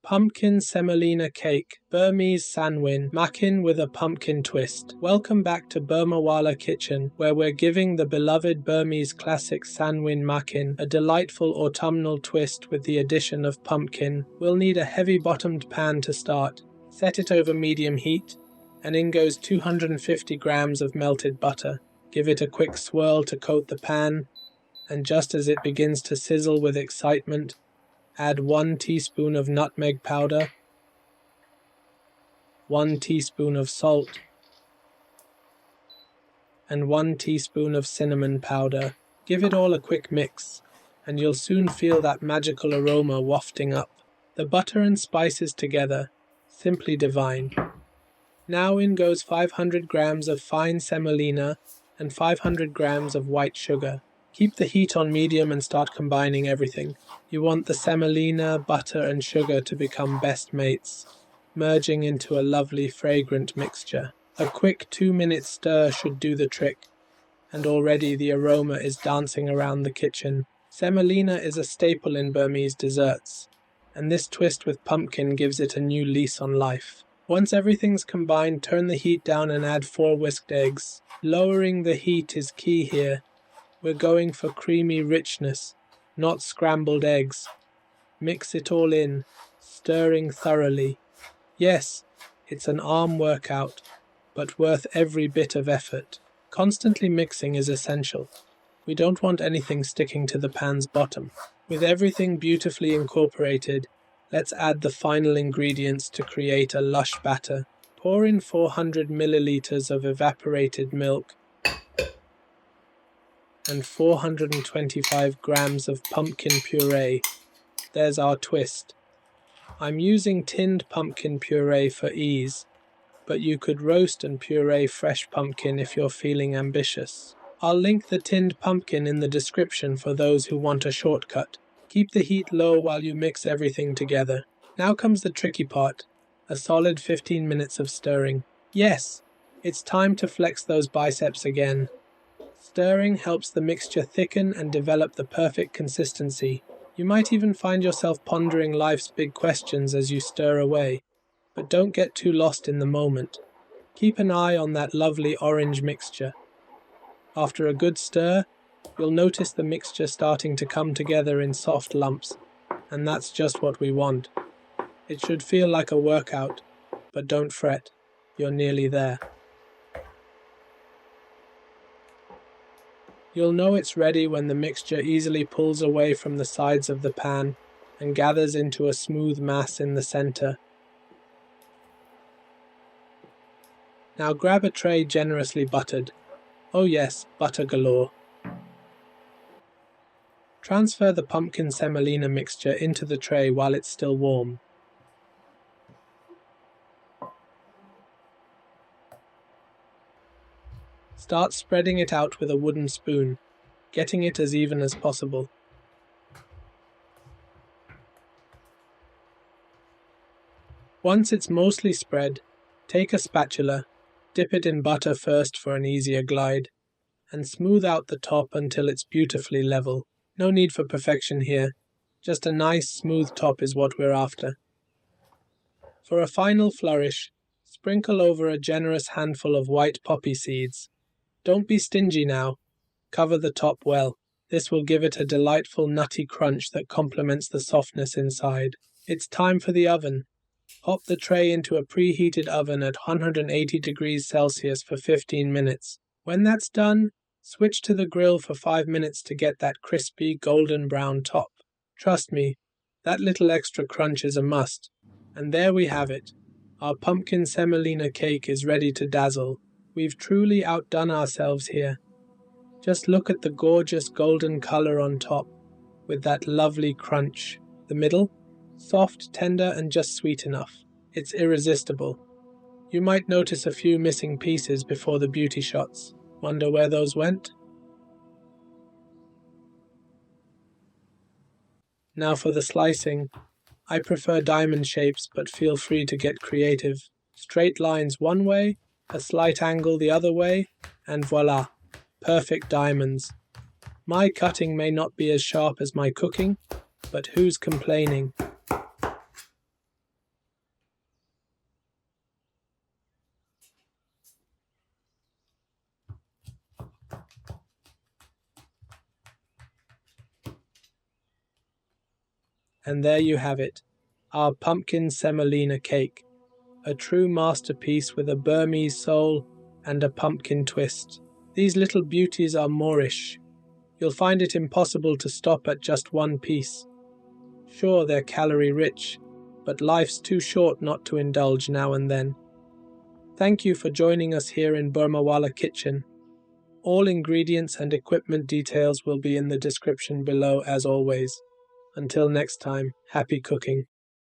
Pumpkin Semolina Cake, Burmese Sanwin Makin with a pumpkin twist. Welcome back to Burmawala Kitchen, where we're giving the beloved Burmese classic Sanwin Makin a delightful autumnal twist with the addition of pumpkin. We'll need a heavy-bottomed pan to start. Set it over medium heat, and in goes 250 grams of melted butter. Give it a quick swirl to coat the pan, and just as it begins to sizzle with excitement, add 1 teaspoon of nutmeg powder, 1 teaspoon of salt, and 1 teaspoon of cinnamon powder. Give it all a quick mix, and you'll soon feel that magical aroma wafting up. The butter and spices together, simply divine. Now in goes 500 grams of fine semolina and 500 grams of white sugar. Keep the heat on medium and start combining everything. You want the semolina, butter and sugar to become best mates, merging into a lovely fragrant mixture. A quick 2-minute stir should do the trick, and already the aroma is dancing around the kitchen. Semolina is a staple in Burmese desserts, and this twist with pumpkin gives it a new lease on life. Once everything's combined, turn the heat down and add 4 whisked eggs. Lowering the heat is key here. We're going for creamy richness, not scrambled eggs. Mix it all in, stirring thoroughly. Yes, it's an arm workout, but worth every bit of effort. Constantly mixing is essential. We don't want anything sticking to the pan's bottom. With everything beautifully incorporated, let's add the final ingredients to create a lush batter. Pour in 400 milliliters of evaporated milk and 425 grams of pumpkin puree. There's our twist. I'm using tinned pumpkin puree for ease, but you could roast and puree fresh pumpkin if you're feeling ambitious. I'll link the tinned pumpkin in the description for those who want a shortcut. Keep the heat low while you mix everything together. Now comes the tricky part, a solid 15 minutes of stirring. Yes, it's time to flex those biceps again. Stirring helps the mixture thicken and develop the perfect consistency. You might even find yourself pondering life's big questions as you stir away, but don't get too lost in the moment. Keep an eye on that lovely orange mixture. After a good stir, you'll notice the mixture starting to come together in soft lumps, and that's just what we want. It should feel like a workout, but don't fret, you're nearly there. You'll know it's ready when the mixture easily pulls away from the sides of the pan and gathers into a smooth mass in the center. Now grab a tray generously buttered. Oh yes, butter galore. Transfer the pumpkin semolina mixture into the tray while it's still warm. Start spreading it out with a wooden spoon, getting it as even as possible. Once it's mostly spread, take a spatula, dip it in butter first for an easier glide, and smooth out the top until it's beautifully level. No need for perfection here, just a nice smooth top is what we're after. For a final flourish, sprinkle over a generous handful of white poppy seeds. Don't be stingy now. Cover the top well. This will give it a delightful nutty crunch that complements the softness inside. It's time for the oven. Pop the tray into a preheated oven at 180 degrees Celsius for 15 minutes. When that's done, switch to the grill for 5 minutes to get that crispy golden brown top. Trust me, that little extra crunch is a must. And there we have it. Our pumpkin semolina cake is ready to dazzle. We've truly outdone ourselves here. Just look at the gorgeous golden color on top, with that lovely crunch. The middle? Soft, tender, and just sweet enough. It's irresistible. You might notice a few missing pieces before the beauty shots. Wonder where those went? Now for the slicing. I prefer diamond shapes, but feel free to get creative. Straight lines one way, a slight angle the other way, and voila, perfect diamonds. My cutting may not be as sharp as my cooking, but who's complaining? And there you have it, our Pumpkin Semolina Cake, a true masterpiece with a Burmese soul and a pumpkin twist. These little beauties are Moorish. You'll find it impossible to stop at just one piece. Sure, they're calorie-rich, but life's too short not to indulge now and then. Thank you for joining us here in Burmawala Kitchen. All ingredients and equipment details will be in the description below as always. Until next time, happy cooking.